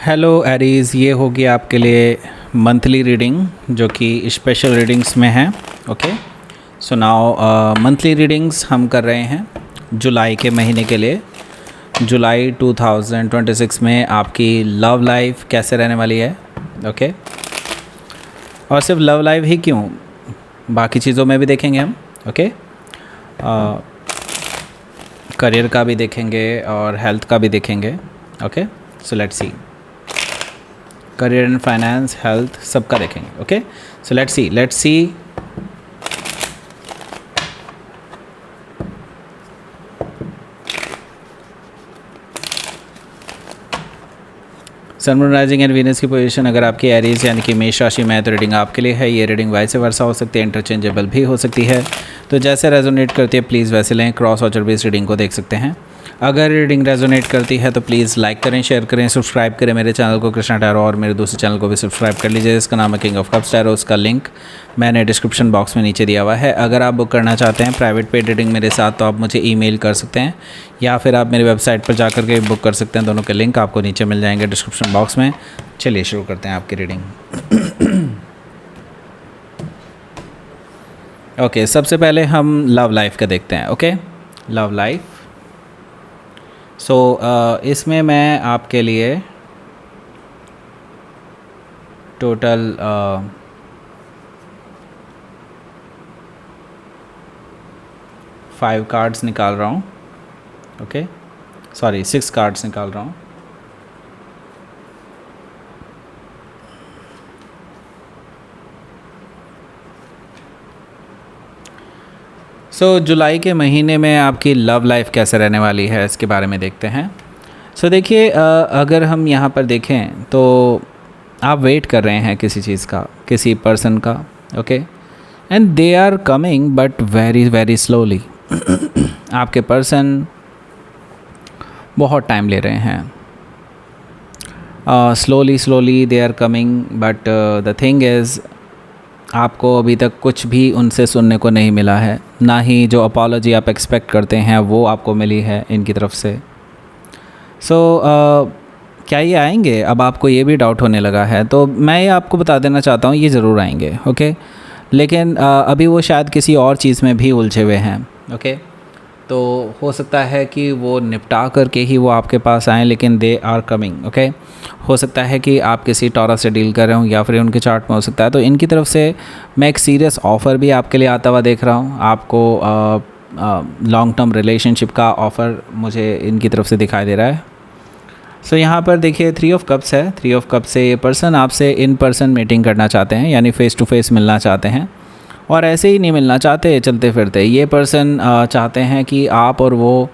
Hello Aries, ये होगी आपके लिए मंथली रीडिंग जो कि स्पेशल रीडिंग्स में है। Okay, so now monthly readings हम कर रहे हैं जुलाई के महीने के लिए। जुलाई 2026 में आपकी लव लाइफ कैसे रहने वाली है। ओके, और सिर्फ लव लाइफ ही क्यों, बाकी चीज़ों में भी देखेंगे हम। ओके, करियर का भी देखेंगे और हेल्थ का भी देखेंगे। Okay, so let's see, career and finance, health, सबका देखेंगे। Okay, so let's see sun, moon, rising and Venus की पोजीशन अगर आपकी एरीज यानी कि मेष राशि में है तो रीडिंग आपके लिए है। ये रीडिंग वाइस वर्सा हो सकती है, इंटरचेंजेबल भी हो सकती है, तो जैसे रेजोनेट करती है प्लीज़ वैसे लें। क्रॉस वॉचर भी इस रीडिंग को देख सकते हैं। अगर रीडिंग रेजोनेट करती है तो प्लीज़ लाइक करें, शेयर करें, सब्सक्राइब करें मेरे चैनल को कृष्णा टैरो, और मेरे दूसरे चैनल को भी सब्सक्राइब कर लीजिए जिसका नाम है किंग ऑफ कप्स टैरो। उसका लिंक मैंने डिस्क्रिप्शन बॉक्स में नीचे दिया हुआ है। अगर आप बुक करना चाहते हैं प्राइवेट पेड रीडिंग मेरे साथ तो आप मुझे ईमेल कर सकते हैं या फिर आप मेरी वेबसाइट पर जाकर के बुक कर सकते हैं। दोनों के लिंक आपको नीचे मिल जाएंगे डिस्क्रिप्शन बॉक्स में। चलिए शुरू करते हैं आपकी रीडिंग। ओके, सबसे पहले हम लव लाइफ का देखते हैं। Okay, love life. सो इसमें मैं आपके लिए टोटल 5 कार्ड्स निकाल रहा हूँ। ओके, सॉरी 6 कार्ड्स निकाल रहा हूँ। सो जुलाई के महीने में आपकी लव लाइफ कैसे रहने वाली है इसके बारे में देखते हैं। सो देखिए, अगर हम यहाँ पर देखें तो आप वेट कर रहे हैं किसी चीज़ का, किसी पर्सन का। Okay, and they are coming but very very slowly. आपके पर्सन बहुत टाइम ले रहे हैं, slowly they are coming, but the thing is आपको अभी तक कुछ भी उनसे सुनने को नहीं मिला है, ना ही जो अपॉलॉजी आप एक्सपेक्ट करते हैं वो आपको मिली है इनकी तरफ से। सो क्या ये आएंगे? अब आपको ये भी डाउट होने लगा है, तो मैं ये आपको बता देना चाहता हूँ ये ज़रूर आएंगे। ओके, लेकिन अभी वो शायद किसी और चीज़ में भी उलझे हुए हैं। ओके, तो हो सकता है कि वो निपटा करके ही वो आपके पास आएँ, लेकिन दे आर कमिंग। ओके, हो सकता है कि आप किसी टॉरस से डील कर रहे हो या फिर उनके चार्ट में हो सकता है। तो इनकी तरफ से मैं एक सीरियस ऑफ़र भी आपके लिए आता हुआ देख रहा हूँ। आपको लॉन्ग टर्म रिलेशनशिप का ऑफ़र मुझे इनकी तरफ से दिखाई दे रहा है। सो यहाँ पर देखिए 3 ऑफ कप्स है। 3 ऑफ कप्स से ये पर्सन आपसे इन पर्सन मीटिंग करना चाहते हैं, यानी फ़ेस टू फेस मिलना चाहते हैं, और ऐसे ही नहीं मिलना चाहते चलते फिरते। ये पर्सन चाहते हैं कि आप और वो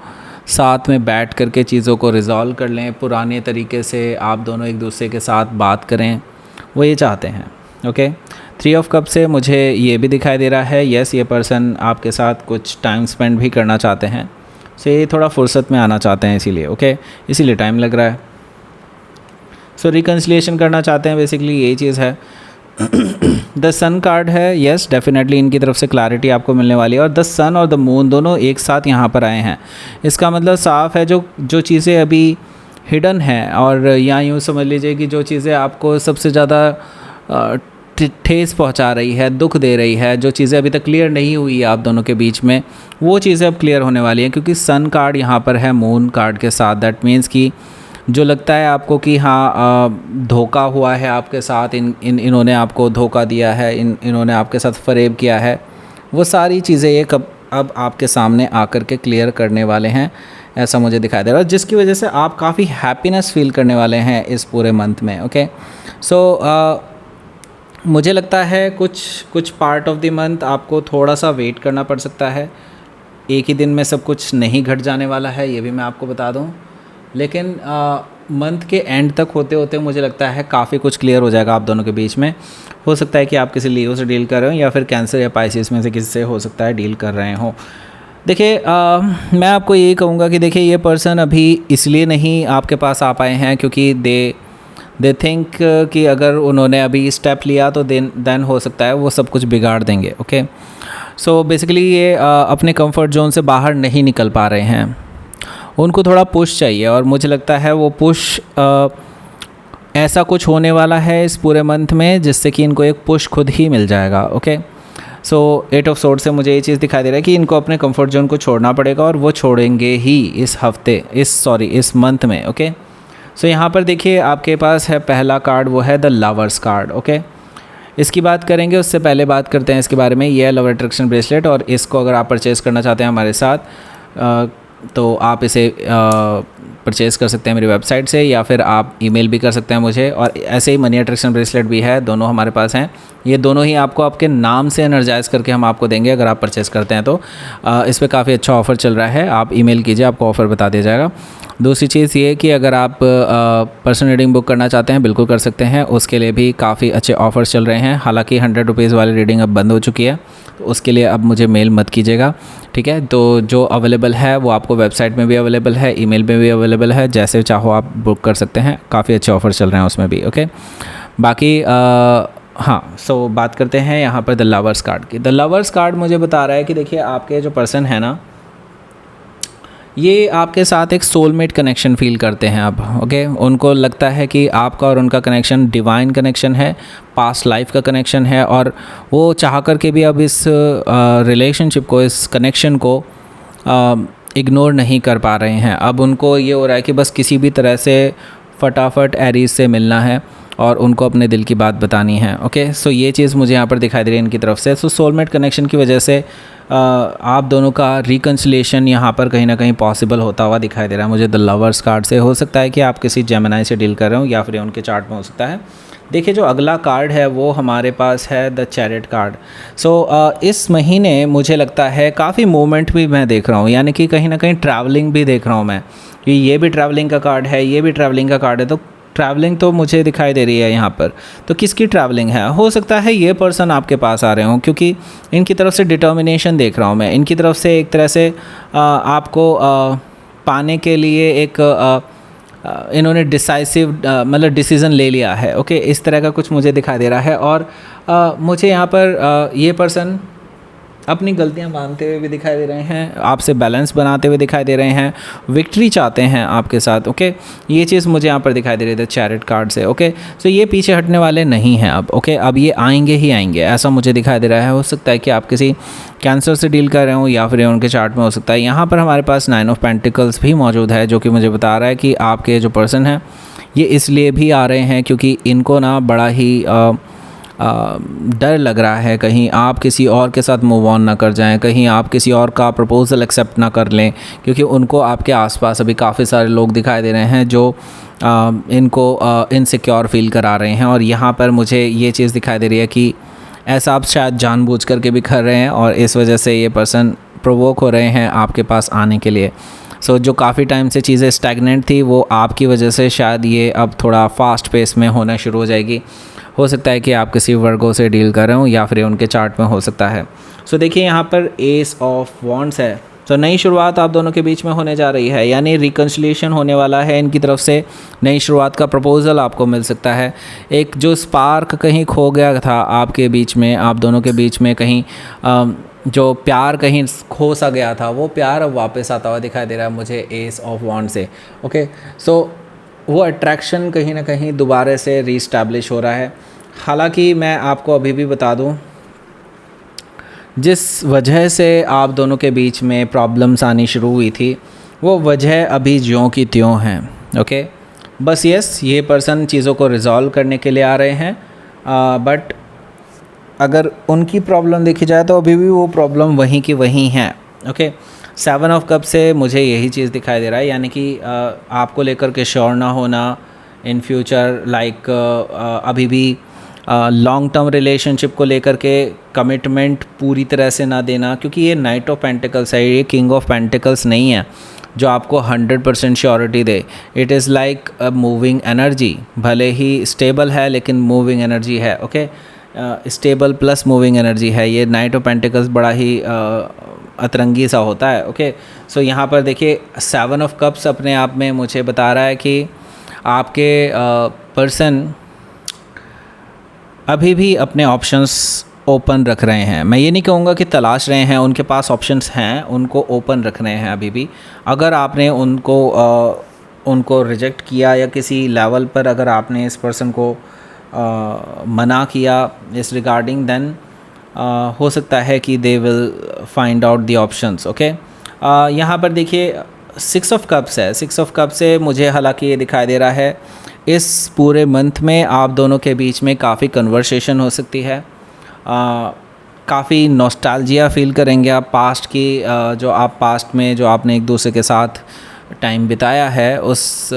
साथ में बैठ करके चीज़ों को रिज़ॉल्व कर लें, पुराने तरीके से आप दोनों एक दूसरे के साथ बात करें, वो ये चाहते हैं। ओके, 3 ऑफ कप से मुझे ये भी दिखाई दे रहा है, यस ये पर्सन आपके साथ कुछ टाइम स्पेंड भी करना चाहते हैं। सो ये थोड़ा फुर्सत में आना चाहते हैं इसीलिए। ओके, इसीलिए टाइम लग रहा है। सो रिकन्सिलिएशन करना चाहते हैं, बेसिकली यही चीज़ है। द सन कार्ड है, यस डेफिनेटली इनकी तरफ से क्लैरिटी आपको मिलने वाली है, और द सन और द मून दोनों एक साथ यहाँ पर आए हैं। इसका मतलब साफ है जो चीज़ें अभी हिडन हैं, और या यूँ समझ लीजिए कि जो चीज़ें आपको सबसे ज़्यादा ठेस पहुँचा रही है, दुख दे रही है, जो चीज़ें अभी तक क्लियर नहीं हुई है आप दोनों के बीच में, वो चीज़ें अब क्लियर होने वाली हैं, क्योंकि सन कार्ड यहाँ पर है मून कार्ड के साथ। दैट मीन्स कि जो लगता है आपको कि हाँ धोखा हुआ है आपके साथ, इन्होंने आपको धोखा दिया है, इन्होंने आपके साथ फ़रेब किया है, वो सारी चीज़ें ये अब आपके सामने आकर के क्लियर करने वाले हैं, ऐसा मुझे दिखाई दे रहा है, जिसकी वजह से आप काफ़ी हैप्पीनेस फील करने वाले हैं इस पूरे मंथ में। ओके, सो मुझे लगता है कुछ पार्ट ऑफ द मंथ आपको थोड़ा सा वेट करना पड़ सकता है। एक ही दिन में सब कुछ नहीं घट जाने वाला है, ये भी मैं आपको बता दूं, लेकिन मंथ के एंड तक होते होते मुझे लगता है काफ़ी कुछ क्लियर हो जाएगा आप दोनों के बीच में। हो सकता है कि आप किसी लियो से डील कर रहे हो या फिर कैंसर या पाइसिस में से किसी से हो सकता है डील कर रहे हो। देखिए, मैं आपको ये कहूँगा कि देखिए ये पर्सन अभी इसलिए नहीं आपके पास आ पाए हैं क्योंकि दे थिंक कि अगर उन्होंने अभी स्टेप लिया तो देन हो सकता है वो सब कुछ बिगाड़ देंगे। ओके, सो बेसिकली ये अपने कंफर्ट जोन से बाहर नहीं निकल पा रहे हैं, उनको थोड़ा पुश चाहिए, और मुझे लगता है वो पुश ऐसा कुछ होने वाला है इस पूरे मंथ में जिससे कि इनको एक पुश खुद ही मिल जाएगा। ओके, सो 8 ऑफ सोर्ड से मुझे ये चीज़ दिखाई दे रहा है कि इनको अपने कंफर्ट जोन को छोड़ना पड़ेगा और वो छोड़ेंगे ही इस मंथ में। ओके, सो यहाँ पर देखिए आपके पास है पहला कार्ड, वो है द लवर्स कार्ड। ओके, इसकी बात करेंगे, उससे पहले बात करते हैं इसके बारे में। ये है लव अट्रैक्शन ब्रेसलेट, और इसको अगर आप परचेज़ करना चाहते हैं हमारे साथ तो आप इसे परचेज़ कर सकते हैं मेरी वेबसाइट से, या फिर आप ईमेल भी कर सकते हैं मुझे। और ऐसे ही मनी अट्रैक्शन ब्रेसलेट भी है, दोनों हमारे पास हैं। ये दोनों ही आपको आपके नाम से एनर्जाइज़ करके हम आपको देंगे अगर आप परचेज़ करते हैं तो। इस पर काफ़ी अच्छा ऑफ़र चल रहा है, आप ईमेल कीजिए, आपको ऑफ़र बता दिया जाएगा। दूसरी चीज़ ये कि अगर आप पर्सनल रीडिंग बुक करना चाहते हैं बिल्कुल कर सकते हैं, उसके लिए भी काफ़ी अच्छे ऑफ़र्स चल रहे हैं। हालांकि 100 रुपीज़ वाली रीडिंग अब बंद हो चुकी है, तो उसके लिए अब मुझे मेल मत कीजिएगा, ठीक है। तो जो अवेलेबल है वो आपको वेबसाइट में भी अवेलेबल है, ईमेल में भी अवेलेबल है, जैसे चाहो आप बुक कर सकते हैं। काफ़ी अच्छे ऑफ़र्स चल रहे हैं उसमें भी। ओके, बाकी हाँ, सो बात करते हैं यहाँ पर द लवर्स कार्ड की। द लवर्स कार्ड मुझे बता रहा है कि देखिए आपके जो पर्सन है ना, ये आपके साथ एक सोलमेट कनेक्शन फील करते हैं अब। ओके, उनको लगता है कि आपका और उनका कनेक्शन डिवाइन कनेक्शन है, पास्ट लाइफ का कनेक्शन है, और वो चाह कर के भी अब इस रिलेशनशिप को, इस कनेक्शन को इग्नोर नहीं कर पा रहे हैं। अब उनको ये हो रहा है कि बस किसी भी तरह से फटाफट एरीज से मिलना है और उनको अपने दिल की बात बतानी है। ओके, सो ये चीज़ मुझे यहाँ पर दिखाई दे रही है इनकी तरफ से। सो सोलमेट कनेक्शन की वजह से आप दोनों का रिकन्सिलेशन यहाँ पर कहीं ना कहीं पॉसिबल होता हुआ दिखाई दे रहा है मुझे द लवर्स कार्ड से। हो सकता है कि आप किसी जेमिनी से डील कर रहे हो, या फिर उनके चार्ट में हो सकता है। देखिए जो अगला कार्ड है वो हमारे पास है द चैरिट कार्ड। सो इस महीने मुझे लगता है काफ़ी मूवमेंट भी मैं देख रहा हूँ, यानी कि कहीं ना कहीं ट्रैवलिंग भी देख रहा हूँ मैं, कि ये भी ट्रैवलिंग का कार्ड है, ये भी ट्रैवलिंग का कार्ड है। तो ट्रैवलिंग तो मुझे दिखाई दे रही है यहाँ पर। तो किसकी ट्रैवलिंग है? हो सकता है ये पर्सन आपके पास आ रहे हों, क्योंकि इनकी तरफ से डिटर्मिनेशन देख रहा हूँ मैं। इनकी तरफ से एक तरह से आपको पाने के लिए एक इन्होंने डिसाइसिव मतलब डिसीज़न ले लिया है। ओके, इस तरह का कुछ मुझे दिखाई दे रहा है। और मुझे यहाँ पर ये पर्सन अपनी गलतियाँ मानते हुए भी दिखाई दे रहे हैं, आपसे बैलेंस बनाते हुए दिखाई दे रहे हैं, विक्ट्री चाहते हैं आपके साथ। ओके, ये चीज़ मुझे यहाँ पर दिखाई दे रही थी चैरिट कार्ड से। ओके, सो ये पीछे हटने वाले नहीं हैं अब। ओके, अब ये आएंगे ही आएंगे, ऐसा मुझे दिखाई दे रहा है। हो सकता है कि आप किसी कैंसर से डील कर रहे हो, या फिर उनके चार्ट में हो सकता है। यहाँ पर हमारे पास 9 ऑफ पेंटिकल्स भी मौजूद है, जो कि मुझे बता रहा है कि आपके जो पर्सन हैं ये इसलिए भी आ रहे हैं क्योंकि इनको ना बड़ा ही डर लग रहा है कहीं आप किसी और के साथ मूव ऑन ना कर जाएं, कहीं आप किसी और का प्रपोज़ल एक्सेप्ट ना कर लें, क्योंकि उनको आपके आसपास अभी काफ़ी सारे लोग दिखाई दे रहे हैं जो इनको इनसिक्योर फील करा रहे हैं। और यहाँ पर मुझे ये चीज़ दिखाई दे रही है कि ऐसा आप शायद जानबूझ करके भी कर रहे हैं, और इस वजह से ये पर्सन प्रोवोक हो रहे हैं आपके पास आने के लिए। सो जो काफ़ी टाइम से चीज़ें स्टैगनेंट थी वो आपकी वजह से शायद ये अब थोड़ा फास्ट पेस में होना शुरू हो जाएगी। हो सकता है कि आप किसी वर्गों से डील कर रहे हो, या फिर उनके चार्ट में हो सकता है। सो देखिए यहाँ पर एस ऑफ वॉन्ड्स है। तो नई शुरुआत आप दोनों के बीच में होने जा रही है, यानी रिकन्सिलिएशन होने वाला है इनकी तरफ से। नई शुरुआत का प्रपोज़ल आपको मिल सकता है। एक जो स्पार्क कहीं खो गया था आपके बीच में, आप दोनों के बीच में कहीं जो प्यार कहीं खो सा गया था, वो प्यार अब वापस आता हुआ दिखाई दे रहा है मुझे एस ऑफ वॉन्ड से। ओके, सो वो अट्रैक्शन कहीं ना कहीं दोबारा से रीस्टैब्लिश हो रहा है। हालांकि मैं आपको अभी भी बता दूं, जिस वजह से आप दोनों के बीच में प्रॉब्लम्स आनी शुरू हुई थी, वो वजह अभी ज्यों की त्यों हैं। ओके, बस ये पर्सन चीज़ों को रिज़ॉल्व करने के लिए आ रहे हैं, बट अगर उनकी प्रॉब्लम देखी जाए तो अभी भी वो प्रॉब्लम वहीं की वहीं है। ओके, 7 ऑफ कप से मुझे यही चीज़ दिखाई दे रहा है, यानी कि आपको लेकर के श्योर ना होना इन फ्यूचर, लाइक अभी भी लॉन्ग टर्म रिलेशनशिप को लेकर के कमिटमेंट पूरी तरह से ना देना, क्योंकि ये नाइट ऑफ पेंटिकल्स है, ये किंग ऑफ पेंटिकल्स नहीं है जो आपको 100% surety they. It is like a moving energy, भले ही स्टेबल है लेकिन मूविंग एनर्जी है। Okay, stable plus moving energy है ये। नाइट ऑफ पेंटिकल्स बड़ा ही अतरंगी सा होता है। ओके, सो यहाँ पर देखिए 7 ऑफ कप्स अपने आप में मुझे बता रहा है कि आपके पर्सन अभी भी अपने ऑप्शंस ओपन रख रहे हैं। मैं ये नहीं कहूँगा कि तलाश रहे हैं, उनके पास ऑप्शंस हैं, उनको ओपन रख रहे हैं अभी भी। अगर आपने उनको उनको रिजेक्ट किया या किसी लेवल पर अगर आपने इस पर्सन को मना किया इस रिगार्डिंग, देन हो सकता है कि they will find out the options. Okay, यहाँ पर देखिए 6 ऑफ कप्स है। 6 ऑफ कप से मुझे हालांकि ये दिखाई दे रहा है इस पूरे मंथ में आप दोनों के बीच में काफ़ी कन्वर्सेशन हो सकती है, काफ़ी नॉस्टैल्जिया फील करेंगे आप पास्ट की, जो आप पास्ट में जो आपने एक दूसरे के साथ टाइम बिताया है उस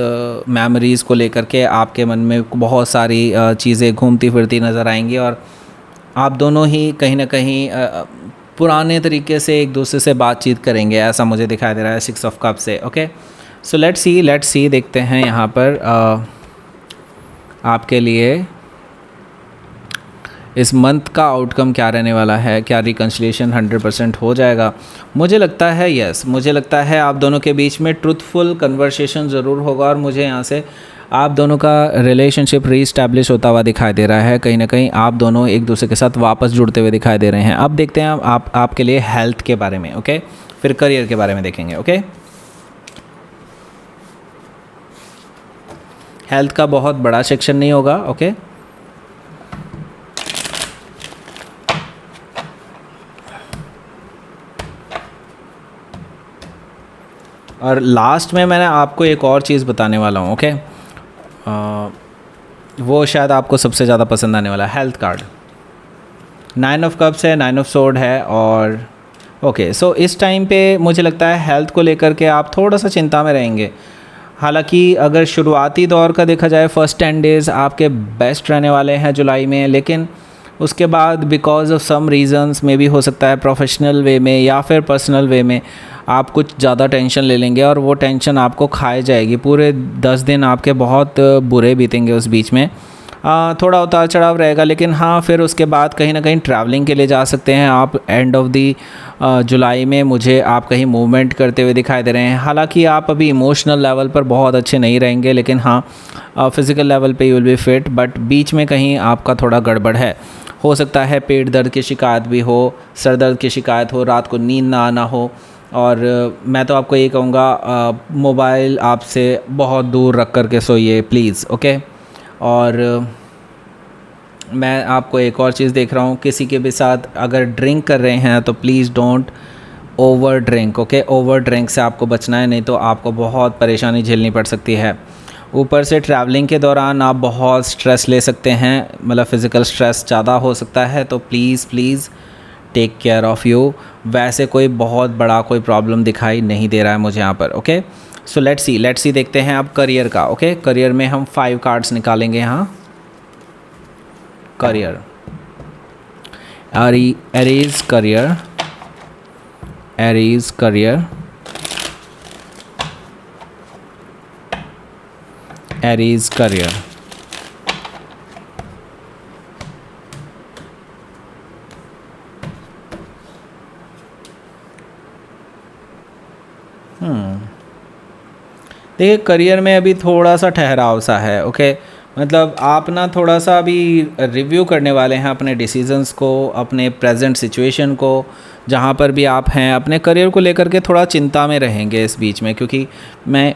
मेमोरीज़ को लेकर के आपके मन में बहुत सारी चीज़ें घूमती फिरती नज़र आएंगी और आप दोनों ही कहीं ना कहीं पुराने तरीके से एक दूसरे से बातचीत करेंगे, ऐसा मुझे दिखाई दे रहा है 6 ऑफ कप से। ओके, सो लेट्स सी देखते हैं यहाँ पर आपके लिए इस मंथ का आउटकम क्या रहने वाला है। क्या रिकन्सिलिएशन 100% हो जाएगा? मुझे लगता है यस, मुझे लगता है आप दोनों के बीच में ट्रूथफुल कन्वर्सेशन ज़रूर होगा और मुझे यहाँ से आप दोनों का रिलेशनशिप रीस्टैब्लिश होता हुआ दिखाई दे रहा है। कहीं ना कहीं आप दोनों एक दूसरे के साथ वापस जुड़ते हुए दिखाई दे रहे हैं। अब देखते हैं आपके लिए हेल्थ के बारे में। ओके, फिर करियर के बारे में देखेंगे। ओके, हेल्थ का बहुत बड़ा सेक्शन नहीं होगा। ओके, और लास्ट में मैंने आपको एक और चीज़ बताने वाला हूँ। ओके, वो शायद आपको सबसे ज़्यादा पसंद आने वाला है, हेल्थ कार्ड। 9 ऑफ कप्स है, 9 ऑफ सोर्ड है और ओके, सो इस टाइम पे मुझे लगता है हेल्थ को लेकर के आप थोड़ा सा चिंता में रहेंगे। हालांकि अगर शुरुआती दौर का देखा जाए फर्स्ट 10 डेज़ आपके बेस्ट रहने वाले हैं जुलाई में, लेकिन उसके बाद बिकॉज ऑफ सम रीज़न्स में भी हो सकता है प्रोफेशनल वे में या फिर पर्सनल वे में आप कुछ ज़्यादा टेंशन ले लेंगे और वो टेंशन आपको खाए जाएगी। पूरे 10 दिन आपके बहुत बुरे बीतेंगे उस बीच में। थोड़ा उतार चढ़ाव रहेगा, लेकिन हाँ फिर उसके बाद कहीं ना कहीं ट्रैवलिंग के लिए जा सकते हैं आप। एंड ऑफ दी जुलाई में मुझे आप कहीं मूवमेंट करते हुए दिखाई दे रहे हैं। हालांकि आप अभी इमोशनल लेवल पर बहुत अच्छे नहीं रहेंगे, लेकिन हाँ फिज़िकल लेवल पे you will be fit, but बीच में कहीं आपका थोड़ा गड़बड़ है। हो सकता है पेट दर्द की शिकायत भी हो, सर दर्द की शिकायत हो, रात को नींद ना आना हो। और मैं तो आपको ये कहूँगा मोबाइल आपसे बहुत दूर रख कर के सोइए प्लीज़। ओके, और मैं आपको एक और चीज़ देख रहा हूँ, किसी के भी साथ अगर ड्रिंक कर रहे हैं तो please don't over drink. Okay, over drink से आपको बचना है, नहीं तो आपको बहुत परेशानी झेलनी पड़ सकती है। ऊपर से ट्रैवलिंग के दौरान आप बहुत स्ट्रेस ले सकते हैं, मतलब फ़िज़िकल स्ट्रेस ज़्यादा हो सकता है, तो please take care of you. वैसे कोई बहुत बड़ा कोई प्रॉब्लम दिखाई नहीं दे रहा है मुझे यहाँ पर। ओके, सो लेट्स सी देखते हैं अब करियर का। ओके, करियर में हम 5 कार्ड्स निकालेंगे यहाँ। Career, Aries career, Aries career, Aries career. देखिए करियर में अभी थोड़ा सा ठहराव सा है। ओके, मतलब आप ना थोड़ा सा अभी रिव्यू करने वाले हैं अपने डिसीजंस को, अपने प्रेजेंट सिचुएशन को, जहाँ पर भी आप हैं अपने करियर को लेकर के थोड़ा चिंता में रहेंगे इस बीच में। क्योंकि मैं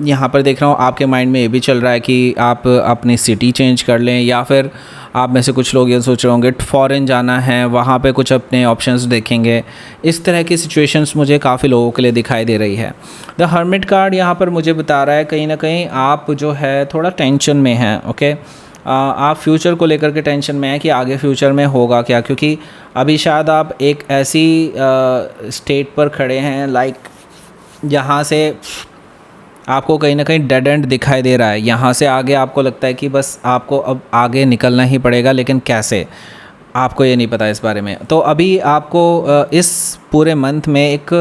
यहाँ पर देख रहा हूँ आपके माइंड में ये भी चल रहा है कि आप अपनी सिटी चेंज कर लें, या फिर आप में से कुछ लोग ये सोच रहे होंगे फ़ॉरेन जाना है, वहाँ पे कुछ अपने ऑप्शंस देखेंगे। इस तरह की सिचुएशंस मुझे काफ़ी लोगों के लिए दिखाई दे रही है। द हर्मिट कार्ड यहाँ पर मुझे बता रहा है कहीं ना कहीं आप जो है थोड़ा टेंशन में हैं। ओके, आप फ्यूचर को लेकर के टेंशन में हैं कि आगे फ्यूचर में होगा क्या, क्योंकि अभी शायद आप एक ऐसी स्टेट पर खड़े हैं लाइक जहाँ से आपको कहीं ना कहीं डेड एंड दिखाई दे रहा है। यहाँ से आगे आपको लगता है कि बस आपको अब आगे निकलना ही पड़ेगा, लेकिन कैसे आपको ये नहीं पता इस बारे में। तो अभी आपको इस पूरे मंथ में एक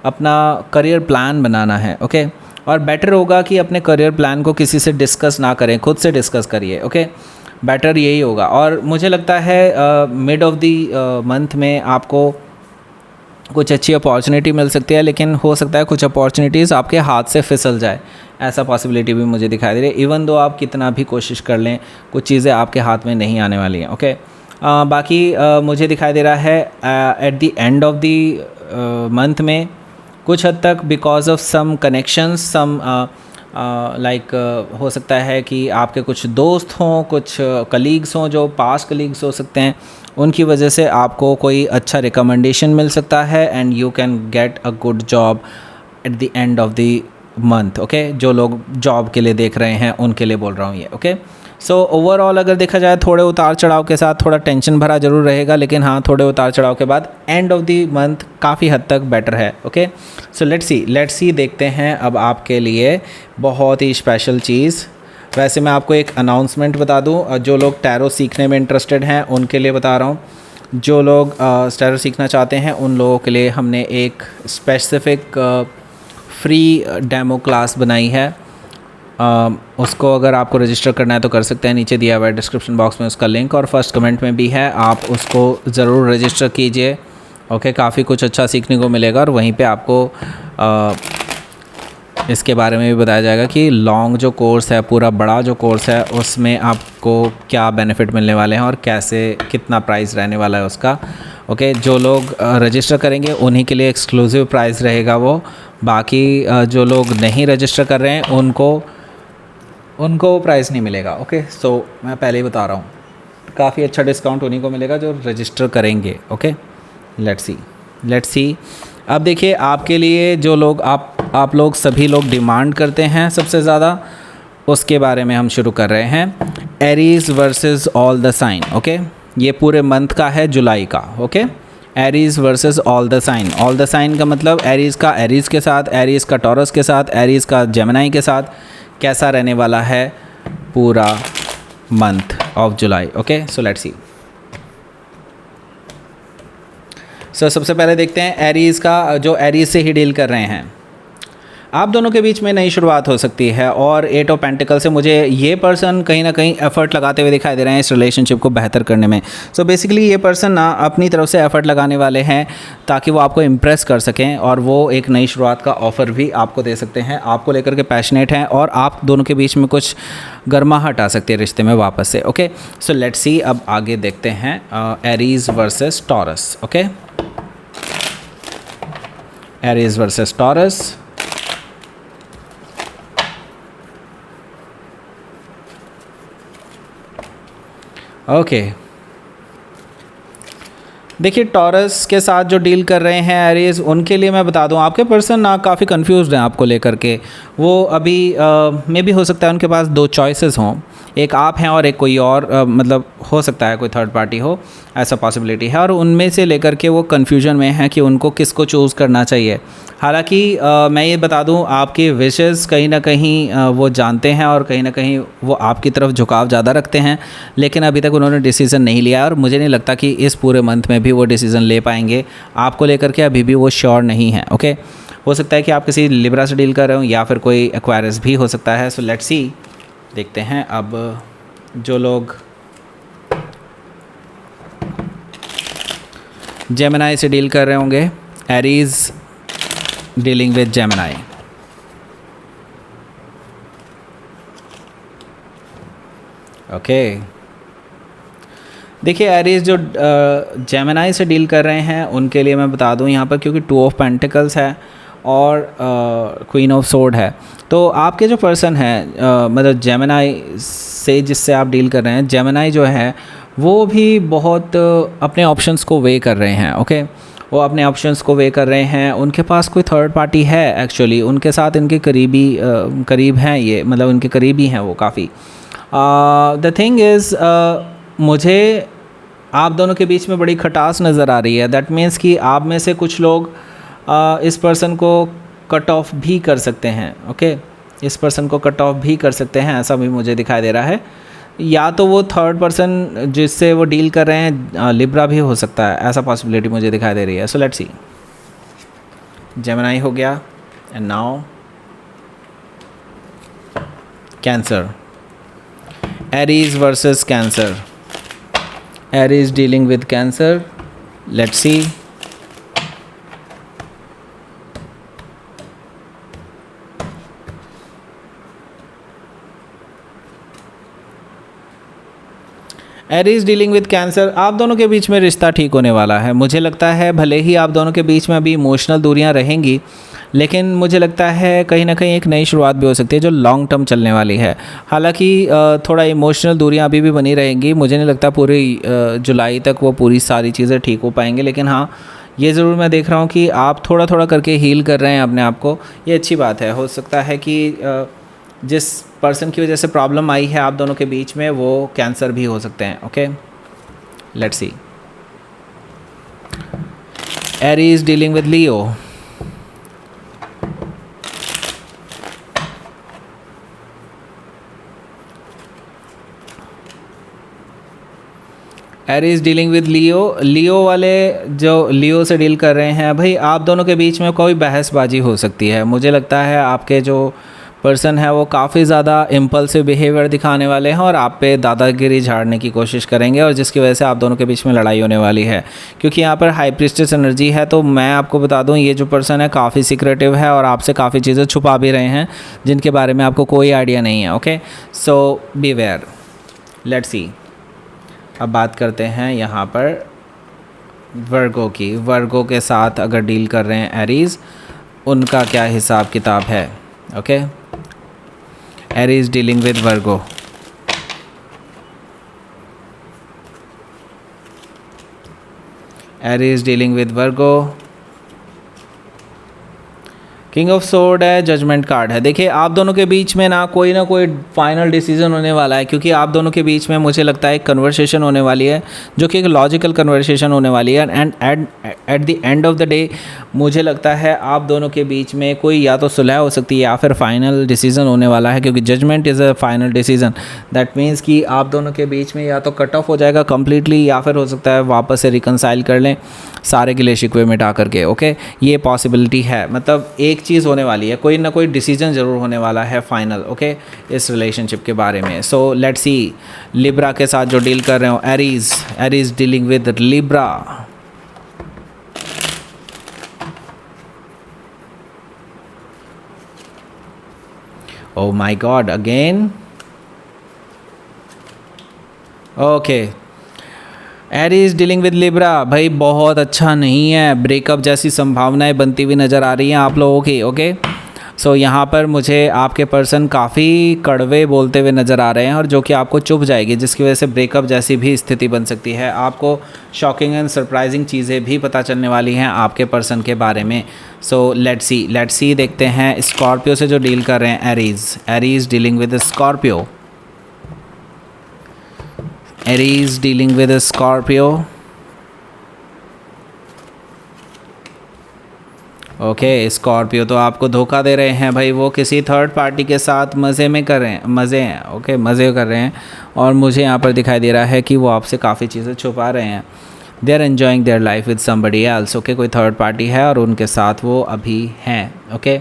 अपना करियर प्लान बनाना है। ओके, और बेटर होगा कि अपने करियर प्लान को किसी से डिस्कस ना करें, खुद से डिस्कस करिए। ओके, बेटर यही होगा। और मुझे लगता है मिड ऑफ दी मंथ में आपको कुछ अच्छी अपॉर्चुनिटी मिल सकती है, लेकिन हो सकता है कुछ अपॉर्चुनिटीज़ आपके हाथ से फिसल जाए, ऐसा पॉसिबिलिटी भी मुझे दिखाई दे रही है। इवन दो आप कितना भी कोशिश कर लें, कुछ चीज़ें आपके हाथ में नहीं आने वाली हैं। ओके, बाकी मुझे दिखाई दे रहा है at the end of the month में कुछ हद तक because of some connections, some like हो सकता है कि आपके कुछ दोस्त हों, कुछ कलीग्स हों जो पास कलीग्स हो सकते हैं, उनकी वजह से आपको कोई अच्छा रिकमेंडेशन मिल सकता है and you can get a good job eight the end of the month. Okay, जो लोग जॉब के लिए देख रहे हैं उनके लिए बोल रहा हूँ ये। ओके, सो ओवरऑल अगर देखा जाए थोड़े उतार चढ़ाव के साथ थोड़ा टेंशन भरा ज़रूर रहेगा, लेकिन हाँ थोड़े उतार चढ़ाव के बाद एंड ऑफ द मंथ काफ़ी हद तक बेटर है। ओके, सो लेट्स सी देखते हैं अब आपके लिए बहुत ही स्पेशल चीज़। वैसे मैं आपको एक अनाउंसमेंट बता दूं, जो लोग टैरो सीखने में इंटरेस्टेड हैं उनके लिए बता रहा हूँ। जो लोग टैरो सीखना चाहते हैं उन लोगों के लिए हमने एक स्पेसिफिक फ्री डेमो क्लास बनाई है। उसको अगर आपको रजिस्टर करना है तो कर सकते हैं, नीचे दिया हुआ है डिस्क्रिप्शन बॉक्स में उसका लिंक, और फर्स्ट कमेंट में भी है, आप उसको ज़रूर रजिस्टर कीजिए। ओके, काफ़ी कुछ अच्छा सीखने को मिलेगा और वहीं पे आपको इसके बारे में भी बताया जाएगा कि लॉन्ग जो कोर्स है, पूरा बड़ा जो कोर्स है, उसमें आपको क्या बेनिफिट मिलने वाले हैं और कैसे कितना प्राइस रहने वाला है उसका। ओके, जो लोग रजिस्टर करेंगे उन्हीं के लिए एक्सक्लूसिव प्राइस रहेगा वो। बाकी जो लोग नहीं रजिस्टर कर रहे हैं उनको प्राइस नहीं मिलेगा। ओके, सो मैं पहले ही बता रहा हूँ, काफ़ी अच्छा डिस्काउंट उन्हीं को मिलेगा जो रजिस्टर करेंगे। Okay, let's see. अब देखिए आपके लिए जो लोग आप लोग सभी लोग डिमांड करते हैं सबसे ज़्यादा, उसके बारे में हम शुरू कर रहे हैं। Aries versus all the sign. Okay, ये पूरे मंथ का है, जुलाई का। Okay, Aries versus all the sign. All the sign का मतलब एरीज का एरीज के साथ, एरीज का टॉरस के साथ, एरीज का जेमिनी के साथ कैसा रहने वाला है पूरा month of July. Okay, so let's see. So सबसे पहले देखते हैं एरीज़ का, जो एरीज़ से ही डील कर रहे हैं। आप दोनों के बीच में नई शुरुआत हो सकती है, और 8 ऑफ पेंटिकल से मुझे ये पर्सन कहीं ना कहीं एफ़र्ट लगाते हुए दिखाई दे रहे हैं इस रिलेशनशिप को बेहतर करने में। सो बेसिकली ये पर्सन ना अपनी तरफ से एफ़र्ट लगाने वाले हैं ताकि वो आपको इम्प्रेस कर सकें, और वो एक नई शुरुआत का ऑफ़र भी आपको दे सकते हैं। आपको लेकर के पैशनेट हैं और आप दोनों के बीच में कुछ गर्माहट आ सकती है रिश्ते में वापस से। ओके, सो लेट्स सी, अब आगे देखते हैं Aries versus taurus. Okay, Aries versus taurus. Okay, देखिए टॉरस के साथ जो डील कर रहे हैं एरीज, उनके लिए मैं बता दूं, आपके पर्सन ना काफ़ी कंफ्यूज्ड हैं आपको लेकर के। वो अभी मे भी हो सकता है उनके पास 2 चॉइसेस हों, एक आप हैं और एक कोई और, मतलब हो सकता है कोई थर्ड पार्टी हो, ऐसा पॉसिबिलिटी है, और उनमें से लेकर के वो कन्फ्यूजन में है कि उनको किसको चूज़ करना चाहिए। हालांकि मैं ये बता दूं, आपकी विशेस कहीं ना कहीं वो जानते हैं और कहीं ना कहीं वो आपकी तरफ झुकाव ज़्यादा रखते हैं, लेकिन अभी तक उन्होंने डिसीज़न नहीं लिया और मुझे नहीं लगता कि इस पूरे मंथ में भी वो डिसीज़न ले पाएंगे आपको लेकर के। अभी भी वो श्योर नहीं है। ओके, हो सकता है कि आप किसी लिब्रा से डील कर रहे हो या फिर कोई एक्वायरस भी हो सकता है। सो लेट्स सी, देखते हैं अब जो लोग जेमिनी से डील कर रहे होंगे, Aries dealing with Gemini. Okay, देखिए एरीज जो जेमिनी से डील कर रहे हैं उनके लिए मैं बता दूं यहाँ पर, क्योंकि 2 ऑफ पेंटिकल्स है और क्वीन ऑफ सोर्ड है, तो आपके जो पर्सन है मतलब जेमिनी से जिससे आप डील कर रहे हैं, जेमिनी जो है वो भी बहुत अपने ऑप्शंस को वे कर रहे हैं। ओके, वो अपने ऑप्शंस को वे कर रहे हैं। उनके पास कोई थर्ड पार्टी है एक्चुअली, उनके साथ इनके करीब हैं ये, मतलब उनके करीबी हैं वो काफ़ी। द थिंग इज़, मुझे आप दोनों के बीच में बड़ी खटास नज़र आ रही है। दैट मीन्स कि आप में से कुछ लोग इस पर्सन को कट ऑफ भी कर सकते हैं। ओके, इस पर्सन को कट ऑफ भी कर सकते हैं, ऐसा भी मुझे दिखाई दे रहा है। या तो वो थर्ड पर्सन जिससे वो डील कर रहे हैं लिब्रा भी हो सकता है, ऐसा पॉसिबिलिटी मुझे दिखाई दे रही है। सो लेट्स सी, जेमिनी हो गया and now cancer. Aries versus cancer, Aries dealing with cancer. Let's see, Aries dealing with cancer, आप दोनों के बीच में रिश्ता ठीक होने वाला है। मुझे लगता है भले ही आप दोनों के बीच में अभी इमोशनल दूरियां रहेंगी, लेकिन मुझे लगता है कहीं ना कहीं एक नई शुरुआत भी हो सकती है जो लॉन्ग टर्म चलने वाली है। हालांकि थोड़ा इमोशनल दूरियां अभी भी बनी रहेंगी, मुझे नहीं लगता पूरी जुलाई तक वो पूरी सारी चीज़ें ठीक हो पाएंगे, लेकिन हाँ ये ज़रूर मैं देख रहा हूँ कि आप थोड़ा थोड़ा करके हील कर रहे हैं अपने आप को। ये अच्छी बात है। हो सकता है कि जिस पर्सन की वजह से प्रॉब्लम आई है आप दोनों के बीच में वो कैंसर भी हो सकते हैं। Okay, let's see. Aries dealing with Leo, Aries dealing with Leo. Leo वाले जो लियो से डील कर रहे हैं भाई, आप दोनों के बीच में कोई बहसबाजी हो सकती है। मुझे लगता है आपके जो पर्सन है वो काफ़ी ज़्यादा इम्पल्सिव बिहेवियर दिखाने वाले हैं और आप पे दादागिरी झाड़ने की कोशिश करेंगे, और जिसकी वजह से आप दोनों के बीच में लड़ाई होने वाली है। क्योंकि यहाँ पर हाई प्रीस्टेस एनर्जी है, तो मैं आपको बता दूँ ये जो पर्सन है काफ़ी सीक्रेटिव है और आपसे काफ़ी चीज़ें छुपा भी रहे हैं जिनके बारे में आपको कोई आइडिया नहीं है। Okay, so be aware. Let's see. अब बात करते हैं यहाँ पर वर्गो की। वर्गो के साथ अगर डील कर रहे हैं एरीज़, उनका क्या हिसाब किताब है। Okay, Aries dealing with Virgo. Aries dealing with Virgo. King of sword है, जजमेंट कार्ड है। देखिए आप दोनों के बीच में ना कोई फाइनल डिसीजन होने वाला है, क्योंकि आप दोनों के बीच में मुझे लगता है एक कन्वर्सेशन होने वाली है जो कि एक लॉजिकल कन्वर्सेशन होने वाली है। And eight the end of the day मुझे लगता है आप दोनों के बीच में कोई या तो सुलह हो सकती है या फिर फाइनल डिसीजन होने वाला है, क्योंकि judgement is a final decision. That means कि आप दोनों के बीच में या तो कट ऑफ हो जाएगा कम्प्लीटली, या फिर हो सकता है वापस से रिकनसाइल कर लें सारे गिले शिकवे मिटा करके। ओके, ये पॉसिबिलिटी है। मतलब एक चीज़ होने वाली है, कोई ना कोई डिसीजन ज़रूर होने वाला है फाइनल। ओके, इस रिलेशनशिप के बारे में। सो लेट्स सी। लिब्रा के साथ जो डील कर रहे हो Aries, Aries dealing with Libra. Oh my God, again. Okay, Aries dealing with Libra. भाई बहुत अच्छा नहीं है, ब्रेकअप जैसी संभावनाएं बनती हुई नज़र आ रही हैं आप लोगों की। ओके, सो यहाँ पर मुझे आपके पर्सन काफ़ी कड़वे बोलते हुए नज़र आ रहे हैं, और जो कि आपको चुभ जाएगी, जिसकी वजह से ब्रेकअप जैसी भी स्थिति बन सकती है। आपको शॉकिंग एंड सरप्राइजिंग चीज़ें भी पता चलने वाली हैं आपके पर्सन के बारे में। सो लेट्स सी देखते हैं। स्कॉर्पियो से जो डील कर रहे हैं Aries, Aries dealing with Scorpio. Aries dealing with Scorpio. Okay, Scorpio तो आपको धोखा दे रहे हैं भाई, वो किसी थर्ड पार्टी के साथ मज़े में कर रहे हैं, मज़े हैं। ओके, मज़े कर रहे हैं, और मुझे यहाँ पर दिखाई दे रहा है कि वो आपसे काफ़ी चीज़ें छुपा रहे हैं। They are enjoying their life with somebody else. Okay, कोई थर्ड पार्टी है और उनके साथ वो अभी हैं। Okay,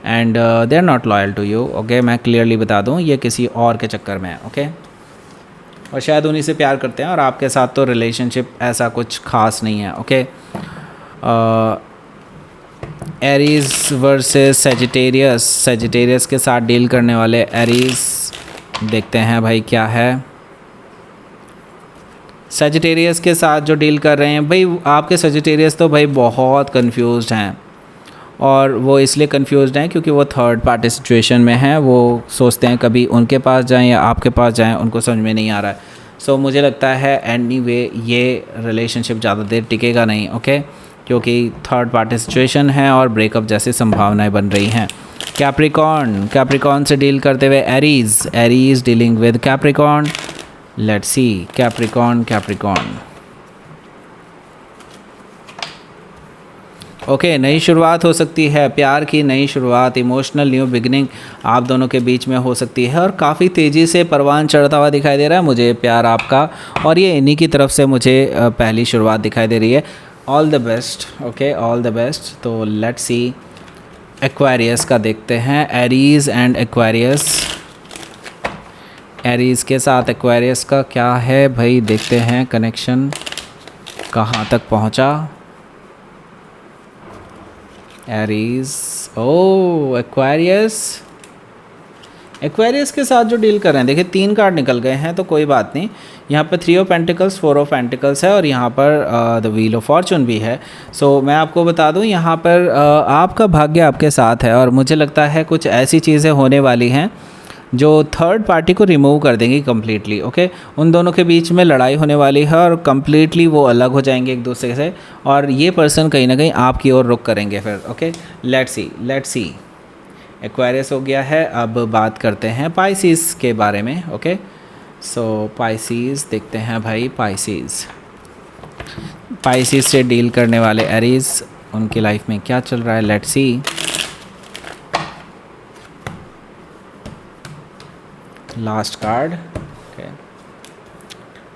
and they are not loyal to you. Okay, मैं क्लियरली बता दूँ ये किसी और के चक्कर में है। ओके, और शायद उन्हीं से प्यार करते हैं, और आपके साथ तो रिलेशनशिप ऐसा कुछ खास नहीं है। Okay, Aries versus Sagittarius. Sagittarius के साथ डील करने वाले एरीज, देखते हैं भाई क्या है। सेजिटेरियस के साथ जो डील कर रहे हैं भाई, आपके सेजिटेरियस तो भाई बहुत कंफ्यूज्ड हैं, और वो इसलिए कंफ्यूज्ड हैं क्योंकि वो थर्ड पार्टी सिचुएशन में हैं। वो सोचते हैं कभी उनके पास जाएं या आपके पास जाएं, उनको समझ में नहीं आ रहा है। सो मुझे लगता है एनीवे ये रिलेशनशिप ज़्यादा देर टिकेगा नहीं। ओके, क्योंकि थर्ड पार्टी सिचुएशन है और ब्रेकअप जैसी संभावनाएं बन रही हैं। कैप्रिकॉर्न से डील करते हुए Aries, Aries dealing with Capricorn. Let's see. Capricorn. Okay, नई शुरुआत हो सकती है, प्यार की नई शुरुआत, इमोशनल न्यू बिगिनिंग आप दोनों के बीच में हो सकती है, और काफ़ी तेज़ी से परवान चढ़ता हुआ दिखाई दे रहा है मुझे प्यार आपका, और ये इन्हीं की तरफ से मुझे पहली शुरुआत दिखाई दे रही है। All the best. Okay, all the best. तो लेट्स सी। एक्वेरियस का देखते हैं, एरीज एंड एक्वेरियस। एरीज के साथ एक्वेरियस का क्या है भाई, देखते हैं कनेक्शन कहाँ तक पहुँचा। एरीज, ओ एक्वेरियस, एक्वेरियस के साथ जो डील कर रहे हैं, देखिए 3 कार्ड निकल गए हैं तो कोई बात नहीं। यहाँ पर 3 ऑफ पेंटिकल्स, 4 ऑफ पेंटिकल्स है और यहाँ पर द व्हील ऑफ फॉर्चून भी है। सो मैं आपको बता दूँ यहाँ पर आपका भाग्य आपके साथ है और मुझे लगता है कुछ ऐसी चीज़ें होने वाली हैं जो थर्ड पार्टी को रिमूव कर देंगी कम्प्लीटली। ओके, उन दोनों के बीच में लड़ाई होने वाली है और कम्प्लीटली वो अलग हो जाएंगे एक दूसरे से और ये पर्सन कहीं ना कहीं आपकी ओर रुख करेंगे फिर। Okay, let's C. एक्वेरियस हो गया है, अब बात करते हैं पाइसिस के बारे में। ओके, सो पाइसिस देखते हैं भाई। पाइसिस से डील करने वाले एरीज, उनकी लाइफ में क्या चल रहा है, let's see. Last card.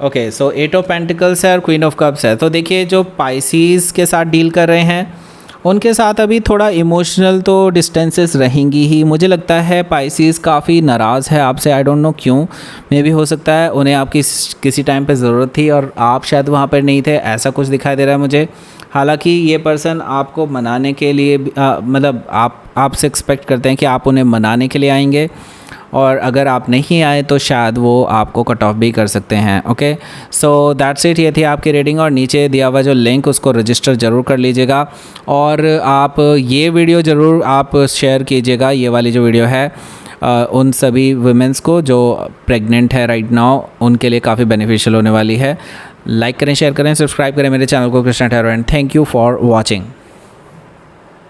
Okay, so 8 of pentacles है और क्वीन ऑफ कप्स है। तो देखिए जो पाइसिस के साथ डील कर रहे हैं उनके साथ अभी थोड़ा इमोशनल तो डिस्टेंसेस रहेंगी ही। मुझे लगता है पाइसिस काफ़ी नाराज़ है आपसे, आई डोंट नो क्यों। मे भी हो सकता है उन्हें आपकी किसी टाइम पे ज़रूरत थी और आप शायद वहाँ पर नहीं थे, ऐसा कुछ दिखाई दे रहा है मुझे। हालांकि ये पर्सन आपको मनाने के लिए मतलब आपसे एक्सपेक्ट करते हैं कि आप उन्हें मनाने के लिए आएंगे और अगर आप नहीं आए तो शायद वो आपको कट ऑफ भी कर सकते हैं। Okay, so that's it. ये थी आपकी रीडिंग और नीचे दिया हुआ जो लिंक उसको रजिस्टर ज़रूर कर लीजिएगा और आप ये वीडियो ज़रूर आप शेयर कीजिएगा, ये वाली जो वीडियो है उन सभी वुमेंस को जो प्रेग्नेंट है राइट नाउ, उनके लिए काफ़ी बेनिफिशियल होने वाली है। लाइक करें, शेयर करें, सब्सक्राइब करें मेरे चैनल को Krishna tarot and thank you for watching.